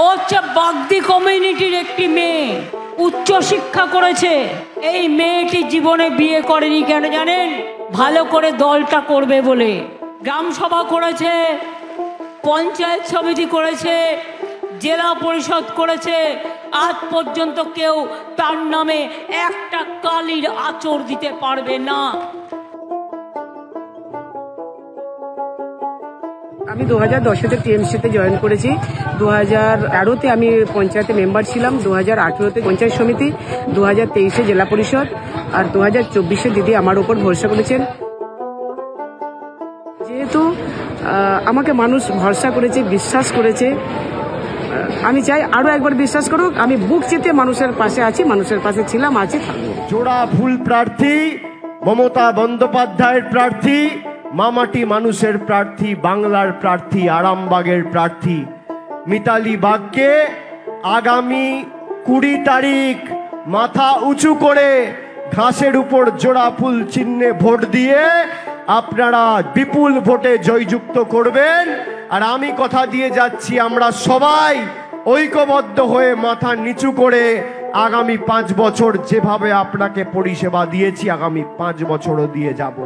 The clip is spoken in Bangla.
ও হচ্ছে বাগদি কমিউনিটির একটি মেয়ে, উচ্চ শিক্ষা করেছে। এই মেয়েটি জীবনে বিয়ে করেনি কেন জানেন? ভালো করে দলটা করবে বলে। গ্রাম সভা করেছে, পঞ্চায়েত সমিতি করেছে, জেলা পরিষদ করেছে, আজ পর্যন্ত কেউ তার নামে একটা কালির আঁচড় দিতে পারবে না। আমি 2010-তে টিএমসিতে জয়েন করেছি। 2013-তে আমি পঞ্চায়েতে মেম্বার ছিলাম, 2018-তে পঞ্চায়েত সমিতি, 2023-এ জেলা পরিষদ, আর 2024-এ দিদি আমার উপর ভরসা করেছেন। যেহেতু আমাকে মানুষ ভরসা করেছে, বিশ্বাস করেছে, আমি চাই আরো একবার বিশ্বাস করুক। আমি বুক চেতে মানুষের পাশে আছি, মানুষের পাশে ছিলাম, আছি, থাকবো। জোড়া ফুল প্রার্থী মমতা বন্দ্যোপাধ্যায়ের প্রার্থী, মামাটি মানুষের প্রার্থী, বাংলার প্রার্থী, আরামবাগের প্রার্থী মিতালি বাগকে আগামী 20 তারিখ মাথা উঁচু করে ঘাসের উপর জোড়া ফুল চিহ্নে ভোট দিয়ে আপনারা বিপুল ভোটে জয়যুক্ত করবেন। আর আমি কথা দিয়ে যাচ্ছি, আমরা সবাই ঐক্যবদ্ধ হয়ে মাথা নিচু করে আগামী 5 বছর যেভাবে আপনাকে পরিষেবা দিয়েছি, আগামী 5 বছরও দিয়ে যাব।